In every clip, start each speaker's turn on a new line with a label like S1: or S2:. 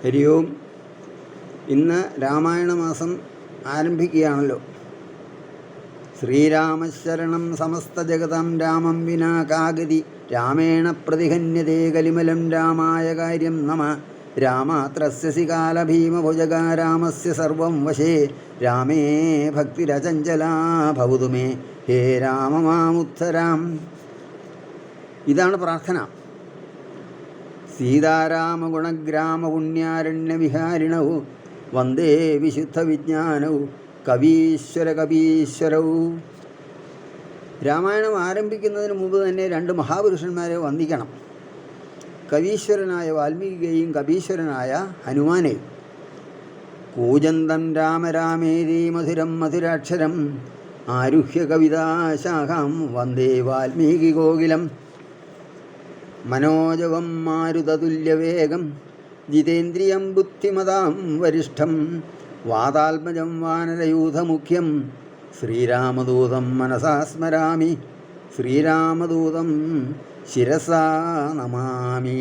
S1: ഹരി ഓം. ഇന്ന് രാമായണ മാസം ആരംഭിക്കുകയാണല്ലോ. ശ്രീരാമശരണം സമസ്ത ജഗതാം രാമം വിനാ കാഗതി രാമേണ പ്രതിഹന്യതേ കലിമലം രാമായ കാര്യം നമ രാമാത്രസ്യ കാലഭീമഭുജഗ രാമസ്യ സർവം വശേ രാമേ ഭക്തിരചഞ്ചലാ ഭവതു മേ ഹേ രാമ മാമുത്തരാം. ഇതാണ് പ്രാർത്ഥന. സീതാരാമഗുണഗ്രാമപുണ്യാരണ്യവിഹാരിണൗ വന്ദേ വിശുദ്ധ വിജ്ഞാനൗ കവീശ്വരകവീശ്വരൗ. രാമായണം ആരംഭിക്കുന്നതിന് മുമ്പ് തന്നെ രണ്ട് മഹാപുരുഷന്മാരെ വന്ദിക്കണം. കവീശ്വരനായ വാൽമീകിയെയും കവീശ്വരനായ ഹനുമാനെയും. കൂജന്തം രാമരാമേതി മധുരം മധുരാക്ഷരം ആരുഹ്യ കവിതാശാഖാം വന്ദേ വാൽമീകി കോകിലം. മനോജവം മാരുതതുല്യവേഗം ജിതേന്ദ്രിയം ബുദ്ധിമതാം വരിഷ്ഠം വാതാത്മജം വാനരയൂഥമുഖ്യം ശ്രീരാമദൂതം മനസാ സ്മരാമി ശ്രീരാമദൂതം ശിരസാ നമാമി.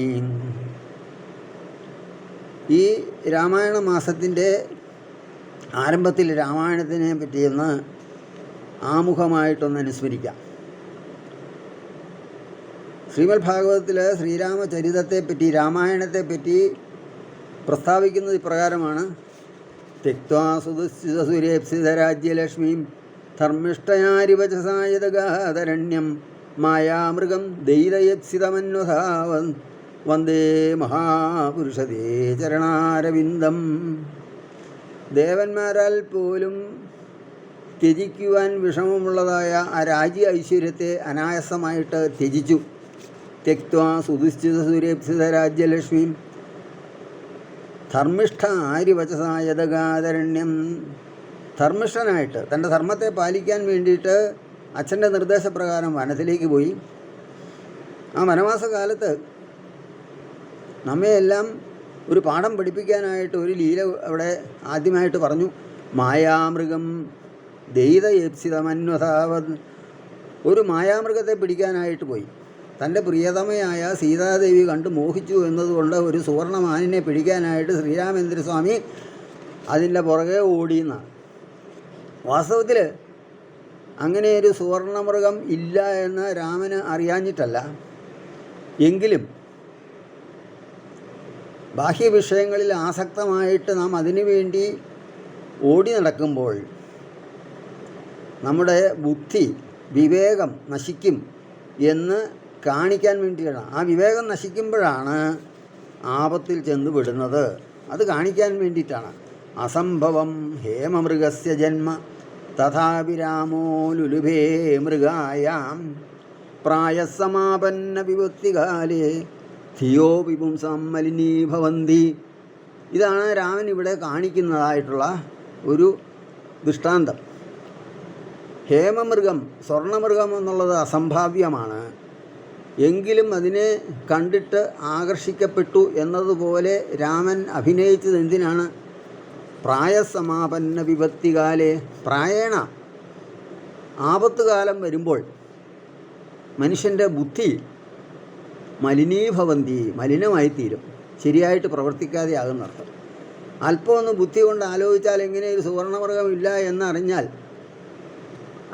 S1: ഈ രാമായണ മാസത്തിൻ്റെ ആരംഭത്തിൽ രാമായണത്തിനെ പറ്റിയൊന്ന് ആമുഖമായിട്ടൊന്ന് അനുസ്മരിക്കാം. ശ്രീമദ് ഭാഗവതത്തിൽ ശ്രീരാമചരിതത്തെപ്പറ്റി, രാമായണത്തെപ്പറ്റി പ്രസ്താവിക്കുന്നത് ഇപ്രകാരമാണ്. തെക്വാ സുദുഃസുരേപ്സിതരാജ്യലക്ഷ്മീം ധർമ്മിഷ്ഠയാരിവചസായതഗാതരണ്യം മായാമൃഗം ദൈതയപ്സിതമന്വധാവൻ വന്ദേ മഹാപുരുഷതേ ചരണാരവിന്ദം. ദേവന്മാരാൽ പോലും ത്യജിക്കുവാൻ വിഷമമുള്ളതായ ആ രാജ്യ ഐശ്വര്യത്തെ അനായാസമായിട്ട് ത്യജിച്ചു. തെക്വാ സുദുഃസുരേപ്സിതരാജ്യലക്ഷ്മീം ധർമ്മിഷ്ഠ ആര്യവചസായതഗാതരണ്യം. ധർമ്മിഷ്ഠനായിട്ട് തൻ്റെ ധർമ്മത്തെ പാലിക്കാൻ വേണ്ടിയിട്ട് അച്ഛൻ്റെ നിർദ്ദേശപ്രകാരം വനത്തിലേക്ക് പോയി. ആ വനവാസകാലത്ത് നമ്മയെല്ലാം ഒരു പാഠം പഠിപ്പിക്കാനായിട്ട് ഒരു ലീല അവിടെ ആദ്യമായിട്ട് പറഞ്ഞു. മായാമൃഗം ദൈതയേപ്സിതമന്വധാവൻ. ഒരു മായാമൃഗത്തെ പിടിക്കാനായിട്ട് പോയി. തൻ്റെ പ്രിയതമയായ സീതാദേവി കണ്ട് മോഹിച്ചു എന്നതുകൊണ്ട് ഒരു സുവർണമാനിനെ പിടിക്കാനായിട്ട് ശ്രീരാമേന്ദ്രസ്വാമി അതിൻ്റെ പുറകെ ഓടിയെന്നാണ്. വാസ്തവത്തിൽ അങ്ങനെ ഒരു സുവർണമൃഗം ഇല്ല എന്ന് രാമന് അറിയാഞ്ഞിട്ടല്ല. എങ്കിലും ബാഹ്യവിഷയങ്ങളിൽ ആസക്തമായിട്ട് നാം അതിനു വേണ്ടി ഓടി നടക്കുമ്പോൾ നമ്മുടെ ബുദ്ധി, വിവേകം നശിക്കും എന്ന് കാണിക്കാൻ വേണ്ടിയാണ്. ആ വിവേകം നശിക്കുമ്പോഴാണ് ആപത്തിൽ ചെന്ന് വിടുന്നത്. അത് കാണിക്കാൻ വേണ്ടിയിട്ടാണ്. അസംഭവം ഹേമമൃഗസ്യ ജന്മ തഥാപി രാമോ ലുലുഭേ മൃഗായാം പ്രായസമാപന്ന വിപത്തികാലേ ധിയോ വിപുംസം മലിനീഭവന്തി. ഇതാണ് രാമൻ ഇവിടെ കാണിക്കുന്നതായിട്ടുള്ള ഒരു ദൃഷ്ടാന്തം. ഹേമമൃഗം, സ്വർണ്ണമൃഗം എന്നുള്ളത് അസംഭാവ്യമാണ്. എങ്കിലും അതിനെ കണ്ടിട്ട് ആകർഷിക്കപ്പെട്ടു എന്നതുപോലെ രാമൻ അഭിനയിച്ചത് എന്തിനാണ്? പ്രായസമാപന്ന വിപത്തികാലേ. പ്രായേണ ആപത്തുകാലം വരുമ്പോൾ മനുഷ്യൻ്റെ ബുദ്ധി മലിനീഭവന്തി, മലിനമായിത്തീരും, ശരിയായിട്ട് പ്രവർത്തിക്കാതെ ആകുന്നർത്ഥം. അല്പം ഒന്ന് ബുദ്ധി കൊണ്ട് ആലോചിച്ചാൽ എങ്ങനെ ഒരു സുവർണമൃഗമില്ല എന്നറിഞ്ഞാൽ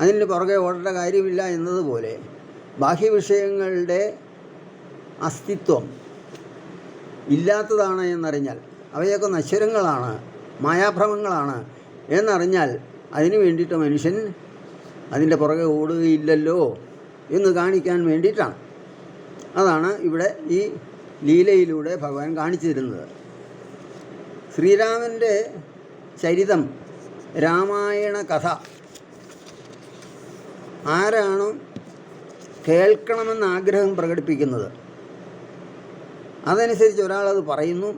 S1: അതിന് പുറകെ ഓടേണ്ട കാര്യമില്ല എന്നതുപോലെ ബാഹ്യവിഷയങ്ങളുടെ അസ്തിത്വം ഇല്ലാത്തതാണ് എന്നറിഞ്ഞാൽ, അവയൊക്കെ നശ്വരങ്ങളാണ്, മായാഭ്രമങ്ങളാണ് എന്നറിഞ്ഞാൽ അതിനു വേണ്ടിയിട്ട് മനുഷ്യൻ അതിൻ്റെ പുറകെ ഓടുകയില്ലല്ലോ എന്ന് കാണിക്കാൻ വേണ്ടിയിട്ടാണ്. അതാണ് ഇവിടെ ഈ ലീലയിലൂടെ ഭഗവാൻ കാണിച്ചു തരുന്നത്. ശ്രീരാമൻ്റെ ചരിതം, രാമായണ കഥ ആരാണോ കേൾക്കണമെന്ന് ആഗ്രഹം പ്രകടിപ്പിക്കുന്നത് അതനുസരിച്ച് ഒരാളത് പറയുന്നു,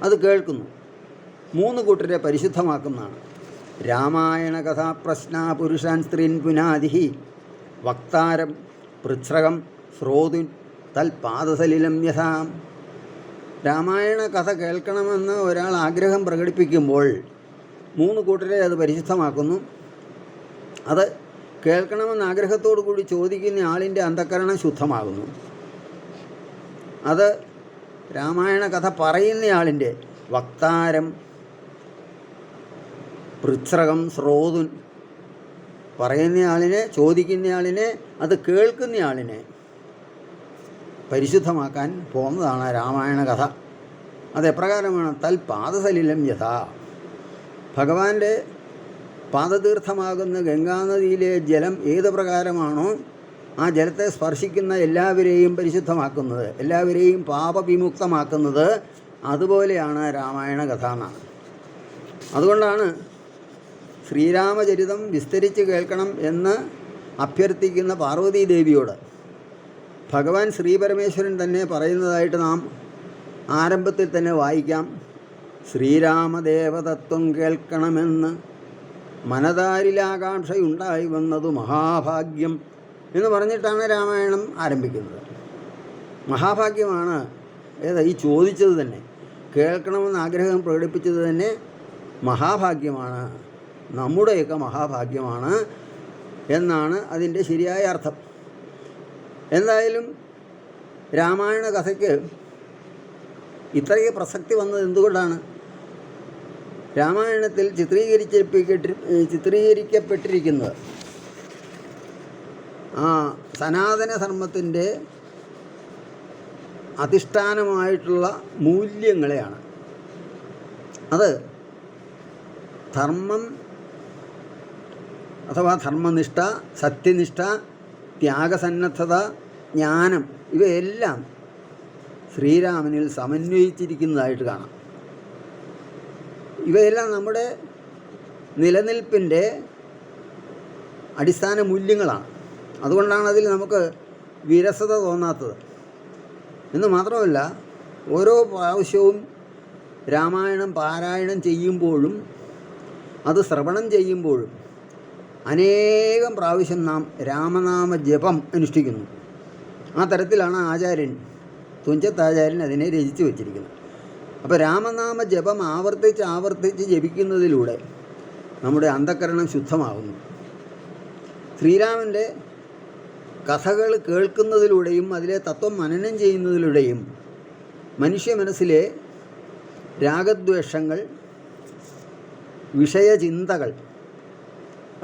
S1: അത് കേൾക്കുന്നു. മൂന്ന് കൂട്ടരെ പരിശുദ്ധമാക്കുന്നതാണ്. രാമായണ കഥാപ്രശ്ന പുരുഷാൻ സ്ത്രീൻ പുനാദിഹി വക്താരം പൃച്ഛ്രകം ശ്രോതുൻ തൽപാദസലിലം യഥാം. രാമായണ കഥ കേൾക്കണമെന്ന് ഒരാൾ ആഗ്രഹം പ്രകടിപ്പിക്കുമ്പോൾ മൂന്ന് കൂട്ടരെ അത് പരിശുദ്ധമാക്കുന്നു. അത് കേൾക്കണമെന്ന് ആഗ്രഹത്തോടു കൂടി ചോദിക്കുന്ന ആളിൻ്റെ അന്ധക്കരണം ശുദ്ധമാകുന്നു. അത് രാമായണ കഥ പറയുന്നയാളിൻ്റെ വക്താരം, പൃച്ഛ്രകം, ശ്രോതുൻ, പറയുന്നയാളിനെ, ചോദിക്കുന്നയാളിനെ, അത് കേൾക്കുന്നയാളിനെ പരിശുദ്ധമാക്കാൻ പോകുന്നതാണ് രാമായണ കഥ. അതെപ്രകാരമാണ്? തൽപാദസലിലം യഥാ, ഭഗവാന്റെ പാദതീർത്ഥമാകുന്ന ഗംഗാനദിയിലെ ജലം ഏത് പ്രകാരമാണോ ആ ജലത്തെ സ്പർശിക്കുന്ന എല്ലാവരെയും പരിശുദ്ധമാക്കുന്നത്, എല്ലാവരെയും പാപവിമുക്തമാക്കുന്നത്, അതുപോലെയാണ് രാമായണ കഥ എന്നാണ്. അതുകൊണ്ടാണ് ശ്രീരാമചരിതം വിസ്തരിച്ച് കേൾക്കണം എന്ന് അഭ്യർത്ഥിക്കുന്ന പാർവതീദേവിയോട് ഭഗവാൻ ശ്രീപരമേശ്വരൻ തന്നെ പറയുന്നതായിട്ട് നാം ആരംഭത്തിൽ തന്നെ വായിക്കാം. ശ്രീരാമദേവതത്വം കേൾക്കണമെന്ന് മനതാരിലാകാംക്ഷയുണ്ടായി വന്നതു മഹാഭാഗ്യം എന്ന് പറഞ്ഞിട്ടാണ് രാമായണം ആരംഭിക്കുന്നത്. മഹാഭാഗ്യമാണ് ഈ ചോദിച്ചത് തന്നെ, കേൾക്കണമെന്ന് ആഗ്രഹം പ്രകടിപ്പിച്ചത് തന്നെ മഹാഭാഗ്യമാണ്, നമ്മുടെയൊക്കെ മഹാഭാഗ്യമാണ് എന്നാണ് അതിൻ്റെ ശരിയായ അർത്ഥം. എന്തായാലും രാമായണ കഥയ്ക്ക് ഇത്രയും പ്രസക്തി വന്നത് എന്തുകൊണ്ടാണ്? രാമായണത്തിൽ ചിത്രീകരിക്കപ്പെട്ടിരിക്കുന്നത് സനാതന ധർമ്മത്തിൻ്റെ അധിഷ്ഠാനമായിട്ടുള്ള മൂല്യങ്ങളെയാണ്. അത് ധർമ്മം അഥവാ ധർമ്മനിഷ്ഠ, സത്യനിഷ്ഠ, ത്യാഗസന്നദ്ധത, ജ്ഞാനം, ഇവയെല്ലാം ശ്രീരാമനിൽ സമന്വയിച്ചിരിക്കുന്നതായിട്ട് കാണാം. ഇവയെല്ലാം നമ്മുടെ നിലനിൽപ്പിൻ്റെ അടിസ്ഥാന മൂല്യങ്ങളാണ്. അതുകൊണ്ടാണ് അതിൽ നമുക്ക് വിരസത തോന്നാത്തത്. എന്ന് മാത്രമല്ല, ഓരോ പ്രാവശ്യവും രാമായണം പാരായണം ചെയ്യുമ്പോഴും അത് ശ്രവണം ചെയ്യുമ്പോഴും അനേകം പ്രാവശ്യം നാം രാമനാമ ജപം അനുഷ്ഠിക്കുന്നു. ആ തരത്തിലാണ് ആചാര്യൻ, തുഞ്ചത്താചാര്യൻ അതിനെ രചിച്ചു വച്ചിരിക്കുന്നത്. അപ്പോൾ രാമനാമ ജപം ആവർത്തിച്ച് ജപിക്കുന്നതിലൂടെ നമ്മുടെ അന്ധഃകരണം ശുദ്ധമാകുന്നു. ശ്രീരാമൻ്റെ കഥകൾ കേൾക്കുന്നതിലൂടെയും അതിലെ തത്വം മനനം ചെയ്യുന്നതിലൂടെയും മനുഷ്യ മനസ്സിലെ രാഗദ്വേഷങ്ങൾ, വിഷയചിന്തകൾ,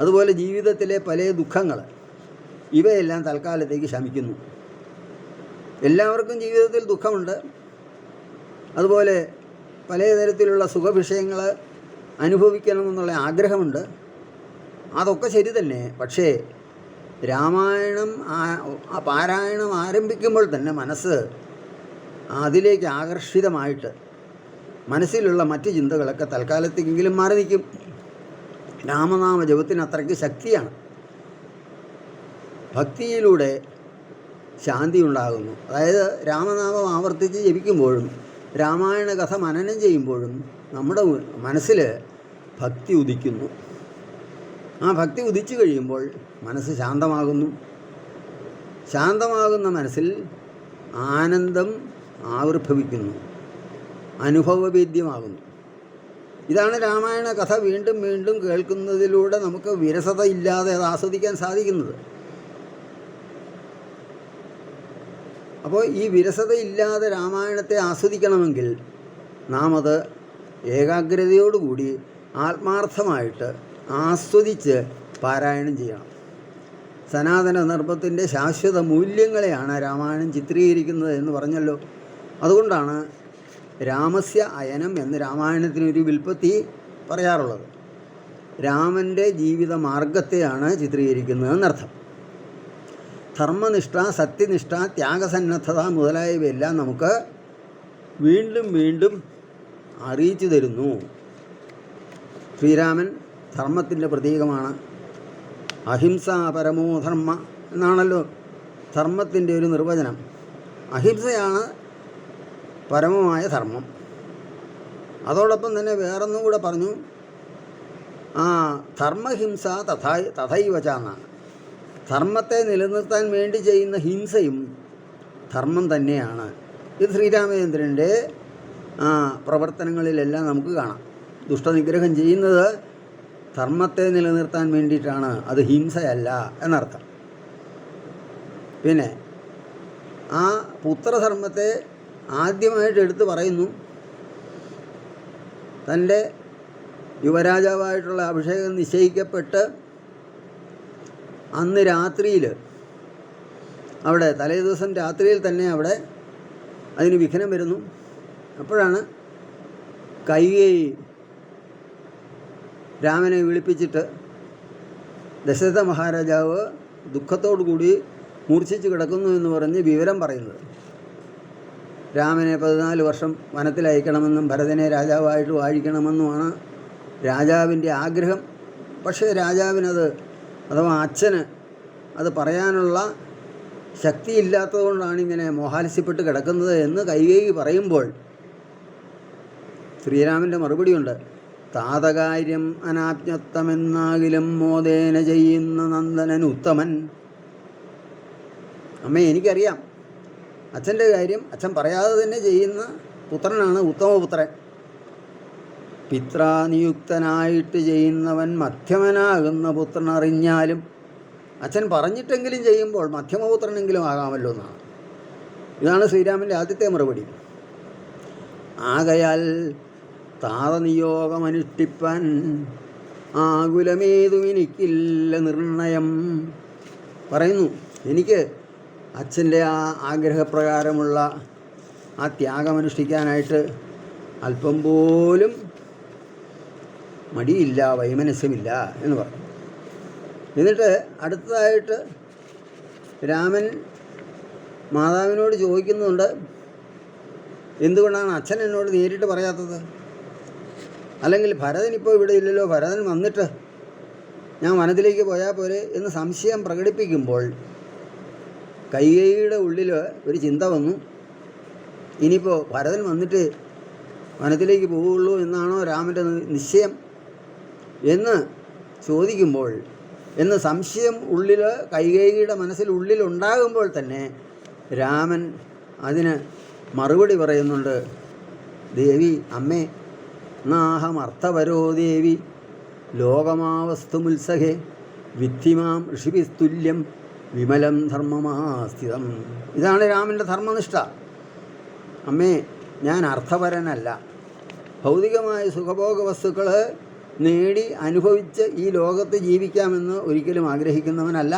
S1: അതുപോലെ ജീവിതത്തിലെ പല ദുഃഖങ്ങൾ, ഇവയെല്ലാം തൽക്കാലത്തേക്ക് ശമിക്കുന്നു. എല്ലാവർക്കും ജീവിതത്തിൽ ദുഃഖമുണ്ട്, അതുപോലെ പലതരത്തിലുള്ള സുഖവിഷയങ്ങൾ അനുഭവിക്കണമെന്നുള്ള ആഗ്രഹമുണ്ട്. അതൊക്കെ ശരി തന്നെ. പക്ഷേ രാമായണം പാരായണം ആരംഭിക്കുമ്പോൾ തന്നെ മനസ്സ് അതിലേക്ക് ആകർഷിതമായിട്ട് മനസ്സിലുള്ള മറ്റ് ചിന്തകളൊക്കെ തൽക്കാലത്തേക്കെങ്കിലും മാറി നിൽക്കും. രാമനാമ ജപത്തിന് അത്രയ്ക്ക് ശക്തിയാണ്. ഭക്തിയിലൂടെ ശാന്തി ഉണ്ടാകുന്നു. അതായത് രാമനാമം ആവർത്തിച്ച് ജപിക്കുമ്പോഴും രാമായണ കഥ മനനം ചെയ്യുമ്പോഴും നമ്മുടെ മനസ്സിൽ ഭക്തി ഉദിക്കുന്നു. ആ ഭക്തി ഉദിച്ചു കഴിയുമ്പോൾ മനസ്സ് ശാന്തമാകുന്നു. ശാന്തമാകുന്ന മനസ്സിൽ ആനന്ദം ആവിർഭവിക്കുന്നു, അനുഭവവേദ്യമാകുന്നു. ഇതാണ് രാമായണ കഥ വീണ്ടും വീണ്ടും കേൾക്കുന്നതിലൂടെ നമുക്ക് വിരസത ഇല്ലാതെ അത് ആസ്വദിക്കാൻ സാധിക്കുന്നത്. അപ്പോൾ ഈ വിരസതയില്ലാതെ രാമായണത്തെ ആസ്വദിക്കണമെങ്കിൽ നാം അത് ഏകാഗ്രതയോടുകൂടി ആത്മാർത്ഥമായിട്ട് ആസ്വദിച്ച് പാരായണം ചെയ്യണം. സനാതന ധർമ്മത്തിൻ്റെ ശാശ്വത മൂല്യങ്ങളെയാണ് രാമായണം ചിത്രീകരിക്കുന്നത് എന്ന് പറഞ്ഞല്ലോ. അതുകൊണ്ടാണ് രാമസ്യ അയനം എന്ന് രാമായണത്തിനൊരു വിൽപ്പത്തി പറയാറുള്ളത്. രാമൻ്റെ ജീവിത മാർഗത്തെയാണ് ചിത്രീകരിക്കുന്നത് എന്നർത്ഥം. ധർമ്മനിഷ്ഠ, സത്യനിഷ്ഠ, ത്യാഗസന്നദ്ധത മുതലായവയെല്ലാം നമുക്ക് വീണ്ടും വീണ്ടും അറിയിച്ചു തരുന്നു. ശ്രീരാമൻ ധർമ്മത്തിൻ്റെ പ്രതീകമാണ്. അഹിംസ പരമോ ധർമ്മ എന്നാണല്ലോ ധർമ്മത്തിൻ്റെ ഒരു നിർവചനം. അഹിംസയാണ് പരമമായ ധർമ്മം. അതോടൊപ്പം തന്നെ വേറൊന്നും കൂടെ പറഞ്ഞു, ധർമ്മഹിംസ തഥൈവച എന്നാണ്. ധർമ്മത്തെ നിലനിർത്താൻ വേണ്ടി ചെയ്യുന്ന ഹിംസയും ധർമ്മം തന്നെയാണ്. ഇത് ശ്രീരാമചന്ദ്രൻ്റെ പ്രവർത്തനങ്ങളിലെല്ലാം നമുക്ക് കാണാം. ദുഷ്ടനിഗ്രഹം ചെയ്യുന്നത് ധർമ്മത്തെ നിലനിർത്താൻ വേണ്ടിയിട്ടാണ്, അത് ഹിംസയല്ല എന്നർത്ഥം. പിന്നെ ആ പുത്രധർമ്മത്തെ ആദ്യമായിട്ട് എടുത്തു പറയുന്നു, തൻ്റെ യുവരാജാവായിട്ടുള്ള അഭിഷേകം നിശ്ചയിക്കപ്പെട്ട് അന്ന് രാത്രിയിൽ അവിടെ തലേ ദിവസം രാത്രിയിൽ തന്നെ അവിടെ അതിന് വിഘ്നം വരുന്നു. അപ്പോഴാണ് കൈകേയി രാമനെ വിളിപ്പിച്ചിട്ട് ദശരഥ മഹാരാജാവ് ദുഃഖത്തോടു കൂടി മൂർച്ഛിച്ച് കിടക്കുന്നു എന്ന് പറഞ്ഞ് വിവരം പറയുന്നത്. രാമനെ 14 വർഷം വനത്തിലയക്കണമെന്നും ഭരതനെ രാജാവായിട്ട് വാഴിക്കണമെന്നുമാണ് രാജാവിൻ്റെ ആഗ്രഹം. പക്ഷേ രാജാവിനത്, അഥവാ അച്ഛന് അത് പറയാനുള്ള ശക്തിയില്ലാത്തതുകൊണ്ടാണ് ഇങ്ങനെ മോഹാലസ്യപ്പെട്ട് കിടക്കുന്നത് എന്ന് കൈകേയി പറയുമ്പോൾ ശ്രീരാമൻ്റെ മറുപടിയുണ്ട്. താതകാര്യം അനാജ്ഞത്തമെന്നാകിലും മോദേന ചെയ്യുന്ന നന്ദനൻ ഉത്തമൻ. അമ്മേ, എനിക്കറിയാം അച്ഛൻ്റെ കാര്യം അച്ഛൻ പറയാതെ തന്നെ ചെയ്യുന്ന പുത്രനാണ് ഉത്തമപുത്രൻ. പിത്രാനിയുക്തനായിട്ട് ചെയ്യുന്നവൻ മധ്യമനാകുന്ന പുത്രൻ അറിഞ്ഞാലും അച്ഛൻ പറഞ്ഞിട്ടെങ്കിലും ചെയ്യുമ്പോൾ മധ്യമപുത്രനെങ്കിലും ആകാമല്ലോ എന്നാണ്. ഇതാണ് ശ്രീരാമൻ്റെ ആദ്യത്തെ മറുപടി. ആകയാൽ താതനിയോഗമനുഷ്ഠിപ്പാൻ ആകുലമേതും എനിക്കില്ല നിർണയം. പറയുന്നു, എനിക്ക് അച്ഛൻ്റെ ആ ആഗ്രഹപ്രകാരമുള്ള ആ ത്യാഗമനുഷ്ഠിക്കാനായിട്ട് അല്പം പോലും മടിയില്ല, വൈമനസ്യമില്ല എന്ന് പറഞ്ഞു. എന്നിട്ട് അടുത്തതായിട്ട് രാമൻ മാതാവിനോട് ചോദിക്കുന്നുണ്ട്, എന്തുകൊണ്ടാണ് അച്ഛൻ എന്നോട് നേരിട്ട് പറയാത്തത്? അല്ലെങ്കിൽ ഭരതൻ ഇപ്പോൾ ഇവിടെ ഇല്ലല്ലോ, ഭരതൻ വന്നിട്ട് ഞാൻ വനത്തിലേക്ക് പോയാൽ പോരെ എന്ന് സംശയം പ്രകടിപ്പിക്കുമ്പോൾ കൈകേയിയുടെ ഉള്ളിൽ ഒരു ചിന്ത വന്നു. ഇനിയിപ്പോൾ ഭരതൻ വന്നിട്ട് വനത്തിലേക്ക് പോവുള്ളൂ എന്നാണോ രാമൻ്റെ നിശ്ചയം എന്ന് ചോദിക്കുമ്പോൾ, എന്ന് സംശയം കൈകേയിയുടെ മനസ്സിലുള്ളിലുണ്ടാകുമ്പോൾ തന്നെ രാമൻ അതിന് മറുപടി പറയുന്നുണ്ട്. ദേവി, അമ്മേ, നാഹമർത്ഥപരോ ദേവി ലോകമാവസ്തുമുത്സഹേ വിദ്ധിമാം ഋഷിഭിസ്തുല്യം വിമലം ധർമ്മമാസ്ഥിതം. ഇതാണ് രാമൻ്റെ ധർമ്മനിഷ്ഠ. അമ്മേ, ഞാൻ അർത്ഥപരനല്ല. ഭൗതികമായ സുഖഭോഗ വസ്തുക്കൾ നേടി അനുഭവിച്ച് ഈ ലോകത്ത് ജീവിക്കാമെന്ന് ഒരിക്കലും ആഗ്രഹിക്കുന്നവനല്ല.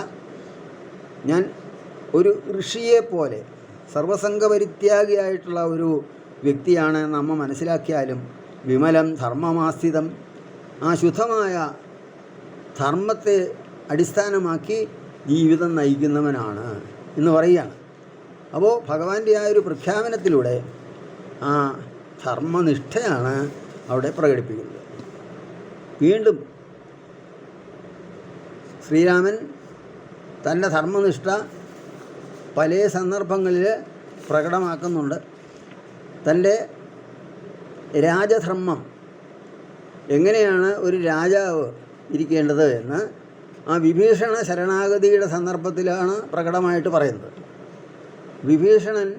S1: ഞാൻ ഒരു ഋഷിയെപ്പോലെ സർവസംഗപരിത്യാഗിയായിട്ടുള്ള ഒരു വ്യക്തിയാണ് നമ്മ മനസ്സിലാക്കിയാലും വിമലം ധർമ്മമാസ്ഥിതം, ആ ശുദ്ധമായ ധർമ്മത്തെ അടിസ്ഥാനമാക്കി ജീവിതം നയിക്കുന്നവനാണ് എന്ന് പറയുകയാണ്. അപ്പോൾ ഭഗവാന്റെ ആ ഒരു പ്രഖ്യാപനത്തിലൂടെ ആ ധർമ്മനിഷ്ഠയാണ് അവിടെ പ്രകടിപ്പിക്കുന്നത്. വീണ്ടും ശ്രീരാമൻ തൻ്റെ ധർമ്മനിഷ്ഠ പല സന്ദർഭങ്ങളിൽ പ്രകടമാക്കുന്നുണ്ട്. തൻ്റെ രാജധർമ്മം എങ്ങനെയാണ് ഒരു രാജാവ് ഇരിക്കേണ്ടത് എന്ന് ആ വിഭീഷണ ശരണാഗതിയുടെ സന്ദർഭത്തിലാണ് പ്രകടമായിട്ട് പറയുന്നത്. വിഭീഷണൻ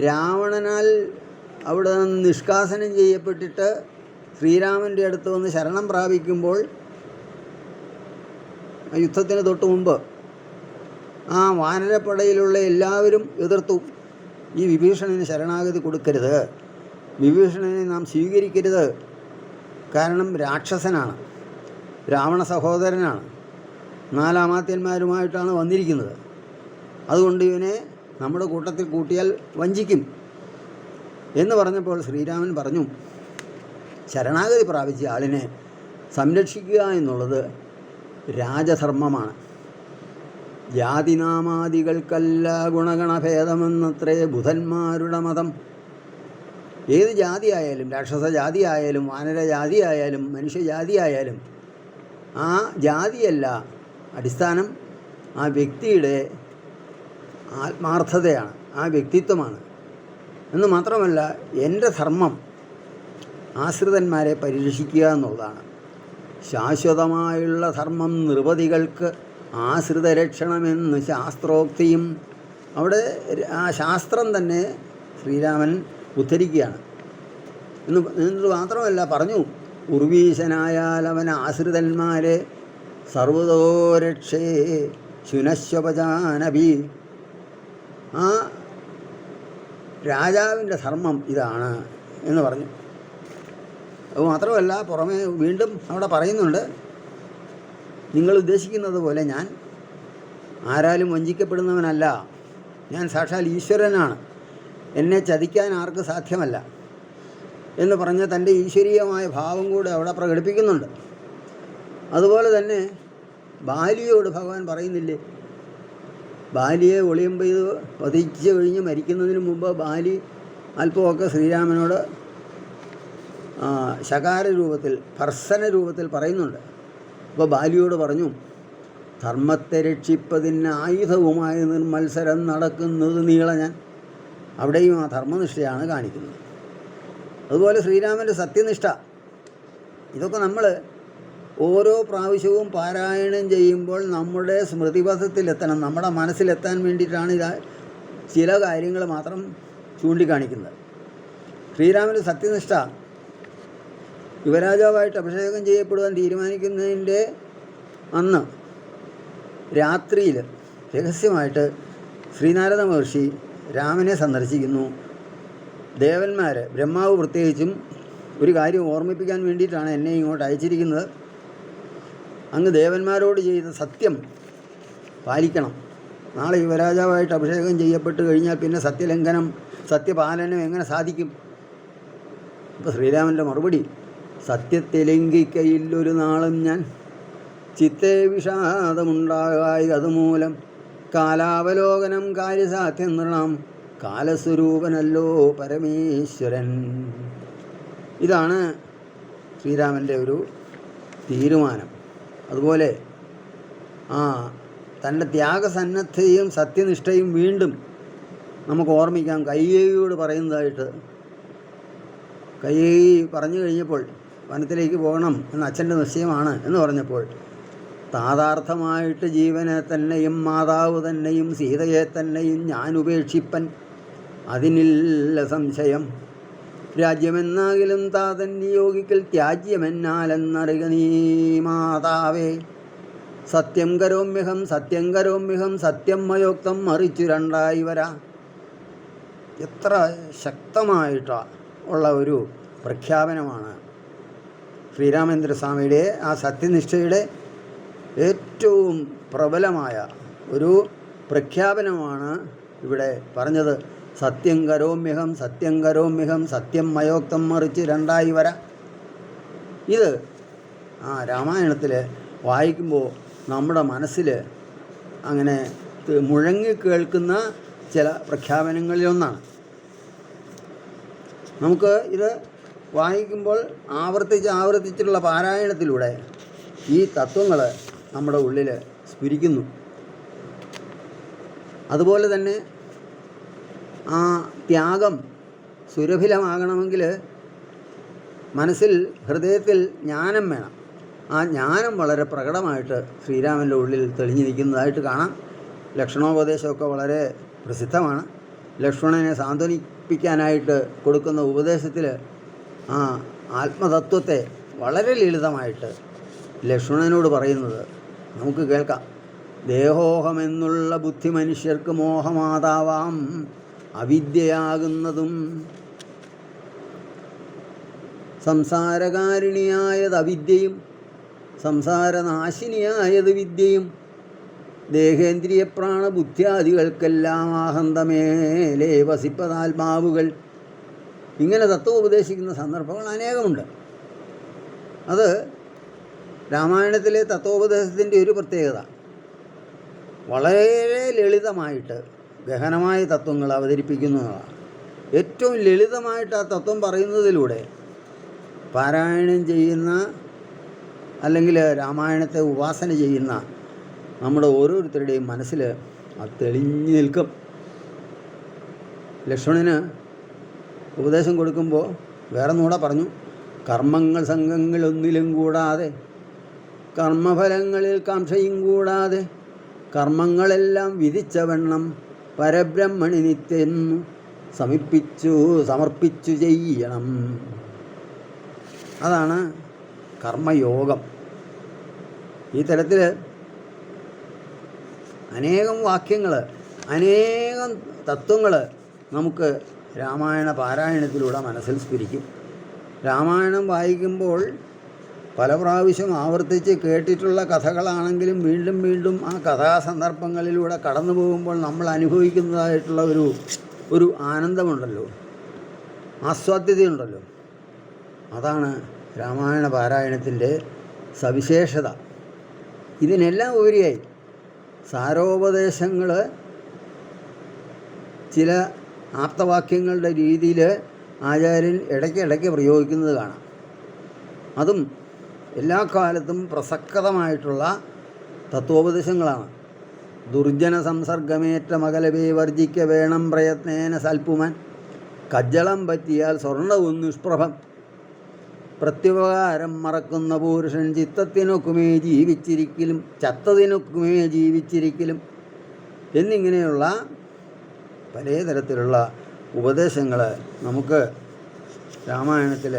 S1: രാവണനാൽ അവിടെ നിന്ന് നിഷ്കാസനം ചെയ്യപ്പെട്ടിട്ട് ശ്രീരാമൻ്റെ അടുത്ത് വന്ന് ശരണം പ്രാപിക്കുമ്പോൾ യുദ്ധത്തിന് തൊട്ട് മുമ്പ് ആ വാനരപ്പടയിലുള്ള എല്ലാവരും എതിർത്തു. ഈ വിഭീഷണന് ശരണാഗതി കൊടുക്കരുത്, വിഭീഷണനെ നാം സ്വീകരിക്കരുത്, കാരണം രാക്ഷസനാണ്, രാവണ സഹോദരനാണ്, നാലാമാത്യന്മാരുമായിട്ടാണ് വന്നിരിക്കുന്നത്, അതുകൊണ്ട് ഇവനെ നമ്മുടെ കൂട്ടത്തിൽ കൂട്ടിയാൽ വഞ്ചിക്കും എന്ന് പറഞ്ഞപ്പോൾ ശ്രീരാമൻ പറഞ്ഞു, ശരണാഗതി പ്രാപിച്ച ആളിനെ സംരക്ഷിക്കുക എന്നുള്ളത് രാജധർമ്മമാണ്. ജാതിനാമാദികൾക്കല്ല ഗുണഗണഭേദമെന്നത്രേ ബുധന്മാരുടെ മതം. ഏത് ജാതിയായാലും, രാക്ഷസ ജാതിയായാലും വാനരജാതിയായാലും മനുഷ്യജാതിയായാലും ആ ജാതിയല്ല അടിസ്ഥാനം, ആ വ്യക്തിയുടെ ആത്മാർത്ഥതയാണ്, ആ വ്യക്തിത്വമാണ്. എന്ന് മാത്രമല്ല, എൻ്റെ ധർമ്മം ആശ്രിതന്മാരെ പരിരക്ഷിക്കുക എന്നുള്ളതാണ്. ശാശ്വതമായുള്ള ധർമ്മം നൃപതികൾക്ക് ആശ്രിതരക്ഷണമെന്ന് ശാസ്ത്രോക്തിയും. അവിടെ ആ ശാസ്ത്രം തന്നെ ശ്രീരാമൻ ഉദ്ധരിക്കുകയാണ്. എന്ന് മാത്രമല്ല പറഞ്ഞു, ഉർവീശനായാൽ അവൻ ആശ്രിതന്മാരെ സർവതോ രക്ഷേ ശുനശ്വപജാനഭി. ആ രാജാവിൻ്റെ ധർമ്മം ഇതാണ് എന്ന് പറഞ്ഞു. അതുമാത്രമല്ല, പുറമേ വീണ്ടും അവിടെ പറയുന്നുണ്ട്, നിങ്ങൾ ഉദ്ദേശിക്കുന്നത് പോലെ ഞാൻ ആരാലും വഞ്ചിക്കപ്പെടുന്നവനല്ല, ഞാൻ സാക്ഷാൽ ഈശ്വരനാണ്, എന്നെ ചതിക്കാൻ ആർക്ക് സാധ്യമല്ല എന്ന് പറഞ്ഞ് തൻ്റെ ഈശ്വരീയമായ ഭാവം കൂടെ അവിടെ പ്രകടിപ്പിക്കുന്നുണ്ട്. അതുപോലെ തന്നെ ബാലിയോട് ഭഗവാൻ പറയുന്നില്ലേ, ബാലിയെ ഒളിയം പെയ്ത് വധിച്ച് കഴിഞ്ഞ് മരിക്കുന്നതിന് മുമ്പ് ബാലി അല്പമൊക്കെ ശ്രീരാമനോട് ശകാര രൂപത്തിൽ, ഭർസന രൂപത്തിൽ പറയുന്നുണ്ട്. അപ്പോൾ ബാലിയോട് പറഞ്ഞു, ധർമ്മത്തെ രക്ഷിപ്പതിന് ആയുധവുമായി നിർമത്സരം നടക്കുന്നത് നീള ഞാൻ. അവിടെയും ആ ധർമ്മനിഷ്ഠയാണ് കാണിക്കുന്നത്. അതുപോലെ ശ്രീരാമൻ്റെ സത്യനിഷ്ഠ, ഇതൊക്കെ നമ്മൾ ഓരോ പ്രാവശ്യവും പാരായണം ചെയ്യുമ്പോൾ നമ്മുടെ സ്മൃതിപഥത്തിലെത്തണം, നമ്മുടെ മനസ്സിലെത്താൻ വേണ്ടിയിട്ടാണ് ഇത് ചില കാര്യങ്ങൾ മാത്രം ചൂണ്ടിക്കാണിക്കുന്നത്. ശ്രീരാമൻ്റെ സത്യനിഷ്ഠ യുവരാജാവായിട്ട് അഭിഷേകം ചെയ്യപ്പെടുവാൻ തീരുമാനിക്കുന്നതിൻ്റെ അന്ന് രാത്രിയിൽ രഹസ്യമായിട്ട് ശ്രീനാരദ മഹർഷി രാമനെ സന്ദർശിക്കുന്നു. ദേവന്മാർ, ബ്രഹ്മാവ് പ്രത്യേകിച്ചും ഒരു കാര്യം ഓർമ്മിപ്പിക്കാൻ വേണ്ടിയിട്ടാണ് എന്നെ ഇങ്ങോട്ട് അയച്ചിരിക്കുന്നത്. അങ്ങ് ദേവന്മാരോട് ചെയ്ത സത്യം പാലിക്കണം. നാളെ യുവരാജാവായിട്ട് അഭിഷേകം ചെയ്യപ്പെട്ട് കഴിഞ്ഞാൽ പിന്നെ സത്യലംഘനം, സത്യപാലനം എങ്ങനെ സാധിക്കും? ഇപ്പോൾ ശ്രീരാമൻ്റെ മറുപടി, സത്യത്തെ ലംഘിക്കയില്ലൊരു നാളും ഞാൻ, ചിത്തേ വിഷാദമുണ്ടാകായി അതുമൂലം, കാലാവലോകനം കാര്യസാധ്യം നൃണം, കാലസ്വരൂപനല്ലോ പരമേശ്വരൻ. ഇതാണ് ശ്രീരാമൻ്റെ ഒരു തീരുമാനം. അതുപോലെ തൻ്റെ ത്യാഗസന്നദ്ധതയും സത്യനിഷ്ഠയും വീണ്ടും നമുക്ക് ഓർമ്മിക്കാം. കൈകേയിയോട് പറയുന്നതായിട്ട്, കൈകേയി പറഞ്ഞു കഴിഞ്ഞപ്പോൾ വനത്തിലേക്ക് പോകണം എന്ന അച്ഛൻ്റെ നിശ്ചയമാണ് എന്ന് പറഞ്ഞപ്പോൾ, താതാർത്ഥമായിട്ട് ജീവനെ തന്നെയും മാതാവ് തന്നെയും സീതയെ തന്നെയും ഞാൻ ഉപേക്ഷിപ്പൻ, അതിനില്ല സംശയം, രാജ്യമെന്നാകിലും താതൻ നിയോഗിക്കൽ ത്യാജ്യമെന്നാലെന്നറിക നീ മാതാവേ, സത്യം കരോമ്യഹം സത്യം കരോമ്യഹം സത്യം മയോക്തം മറിച്ചു രണ്ടായി വരാ. എത്ര ശക്തമായിട്ട് ഉള്ള ഒരു പ്രഖ്യാപനമാണ് ശ്രീരാമചന്ദ്രസ്വാമിയുടെ ആ സത്യനിഷ്ഠയുടെ ഏറ്റവും പ്രബലമായ ഒരു പ്രഖ്യാപനമാണ് ഇവിടെ പറഞ്ഞത്. സത്യം കരോമ്യഹം സത്യം കരോമ്യഹം സത്യം മയോക്തം മറിച്ച് രണ്ടായി വര. ഇത് രാമായണത്തിൽ വായിക്കുമ്പോൾ നമ്മുടെ മനസ്സിൽ അങ്ങനെ മുഴങ്ങി കേൾക്കുന്ന ചില പ്രഖ്യാപനങ്ങളിലൊന്നാണ്. നമുക്ക് ഇത് വായിക്കുമ്പോൾ ആവർത്തിച്ചുള്ള പാരായണത്തിലൂടെ ഈ തത്വങ്ങൾ നമ്മുടെ ഉള്ളിൽ സ്ഫുരിക്കുന്നു. അതുപോലെ തന്നെ ആ ത്യാഗം സുരഭിലമാകണമെങ്കിൽ മനസ്സിൽ, ഹൃദയത്തിൽ ജ്ഞാനം വേണം. ആ ജ്ഞാനം വളരെ പ്രകടമായിട്ട് ശ്രീരാമൻ്റെ ഉള്ളിൽ തെളിഞ്ഞിരിക്കുന്നതായിട്ട് കാണാം. ലക്ഷണോപദേശമൊക്കെ വളരെ പ്രസിദ്ധമാണ്. ലക്ഷ്മണനെ സാന്ത്വനിപ്പിക്കാനായിട്ട് കൊടുക്കുന്ന ഉപദേശത്തിൽ ആ ആത്മതത്വത്തെ വളരെ ലളിതമായിട്ട് ലക്ഷ്മണനോട് പറയുന്നത് നമുക്ക് കേൾക്കാം. ദേഹോഹമെന്നുള്ള ബുദ്ധി മനുഷ്യർക്ക് മോഹമാതാവാം അവിദ്യയാകുന്നതും, സംസാരകാരിണിയായത് അവിദ്യയും സംസാരനാശിനിയായത് വിദ്യയും, ദേഹേന്ദ്രിയ പ്രാണബുദ്ധ്യാദികൾക്കെല്ലാം ആഹന്തമേലേ വസിപ്പതാത്മാവുകൾ. ഇങ്ങനെ തത്വം ഉപദേശിക്കുന്ന സന്ദർഭങ്ങൾ അനേകമുണ്ട്. അത് രാമായണത്തിലെ തത്വോപദേശത്തിൻ്റെ ഒരു പ്രത്യേകത. വളരെ ലളിതമായിട്ട് ഗഹനമായ തത്വങ്ങൾ അവതരിപ്പിക്കുന്നതാണ്. ഏറ്റവും ലളിതമായിട്ട് ആ തത്വം പറയുന്നതിലൂടെ പാരായണം ചെയ്യുന്ന അല്ലെങ്കിൽ രാമായണത്തെ ഉപാസന ചെയ്യുന്ന നമ്മുടെ ഓരോരുത്തരുടെയും മനസ്സിൽ അത് തെളിഞ്ഞു നിൽക്കും. ലക്ഷ്മണന് ഉപദേശം കൊടുക്കുമ്പോൾ വേറൊന്നുകൂടെ പറഞ്ഞു. കർമ്മങ്ങൾ സംഘങ്ങളൊന്നിലും കൂടാതെ, കർമ്മഫലങ്ങളിൽ കാംക്ഷയും കൂടാതെ, കർമ്മങ്ങളെല്ലാം വിധിച്ചവണ്ണം പരബ്രഹ്മണി നിത്യെന്നു സമർപ്പിച്ചു ചെയ്യണം. അതാണ് കർമ്മയോഗം. ഈ തരത്തിൽ അനേകം വാക്യങ്ങൾ, അനേകം തത്വങ്ങൾ നമുക്ക് രാമായണ പാരായണത്തിലൂടെ മനസ്സിൽ സ്ഫുരിക്കും. രാമായണം വായിക്കുമ്പോൾ പല പ്രാവശ്യം ആവർത്തിച്ച് കേട്ടിട്ടുള്ള കഥകളാണെങ്കിലും വീണ്ടും വീണ്ടും ആ കഥാസന്ദർഭങ്ങളിലൂടെ കടന്നു പോകുമ്പോൾ നമ്മൾ അനുഭവിക്കുന്നതായിട്ടുള്ള ഒരു ആനന്ദമുണ്ടല്ലോ, ആസ്വാദ്യതയുണ്ടല്ലോ. അതാണ് രാമായണ പാരായണത്തിൻ്റെ സവിശേഷത. ഇതിനെല്ലാം ഉപരിയായി സാരോപദേശങ്ങൾ ചില ആപ്തവാക്യങ്ങളുടെ രീതിയിൽ ആചാര്യൻ ഇടയ്ക്കിടയ്ക്ക് പ്രയോഗിക്കുന്നത് കാണാം. അതും എല്ലാ കാലത്തും പ്രസക്തമായിട്ടുള്ള തത്വോപദേശങ്ങളാണ്. ദുർജന സംസർഗമേറ്റ മകലവേ വർജിക്ക വേണം പ്രയത്നേന സൽപ്പുമൻ, കജ്ജളം പറ്റിയാൽ സ്വർണവും നിഷ്പ്രഭം, പ്രത്യുപകാരം മറക്കുന്ന പുരുഷൻ ചിത്തത്തിനൊക്കുമേ ജീവിച്ചിരിക്കലും ചത്തതിനൊക്കുമേ ജീവിച്ചിരിക്കലും എന്നിങ്ങനെയുള്ള പലതരത്തിലുള്ള ഉപദേശങ്ങൾ നമുക്ക് രാമായണത്തിൽ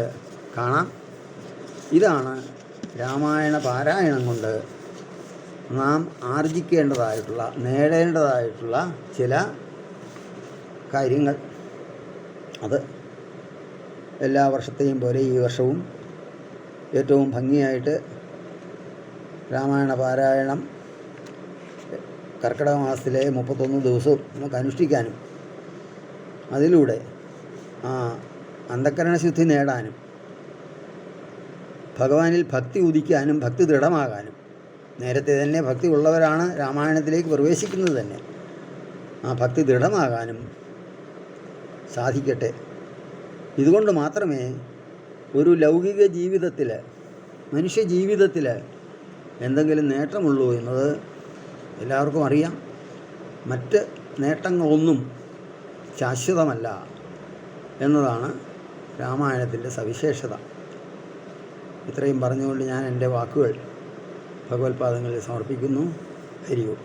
S1: കാണാം. ഇതാണ് രാമായണ പാരായണം കൊണ്ട് നാം ആർജിക്കേണ്ടതായിട്ടുള്ള, നേടേണ്ടതായിട്ടുള്ള ചില കാര്യങ്ങൾ. അത് എല്ലാ വർഷത്തെയും പോലെ ഈ വർഷവും ഏറ്റവും ഭംഗിയായിട്ട് രാമായണ പാരായണം കർക്കിടക മാസത്തിലെ 31 ദിവസവും നമുക്ക് അനുഷ്ഠിക്കാനും അതിലൂടെ അന്ധക്കരണശുദ്ധി നേടാനും ഭഗവാനിൽ ഭക്തി ഉദിക്കാനും ഭക്തി ദൃഢമാകാനും, നേരത്തെ തന്നെ ഭക്തി ഉള്ളവരാണ് രാമായണത്തിലേക്ക് പ്രവേശിക്കുന്നത് തന്നെ, ആ ഭക്തി ദൃഢമാകാനും സാധിക്കട്ടെ. ഇതുകൊണ്ട് മാത്രമേ ഒരു ലൗകിക ജീവിതത്തിൽ, മനുഷ്യ ജീവിതത്തിൽ എന്തെങ്കിലും നേട്ടമുള്ളൂ എന്നത് എല്ലാവർക്കും അറിയാം. മറ്റ് നേട്ടങ്ങളൊന്നും ശാശ്വതമല്ല എന്നതാണ് രാമായണത്തിൻ്റെ സവിശേഷത. ഇത്രയും പറഞ്ഞുകൊണ്ട് ഞാൻ എൻ്റെ വാക്കുകൾ ഭഗവത്പാദങ്ങളിൽ സമർപ്പിക്കുന്നു. ഹരി ഓം.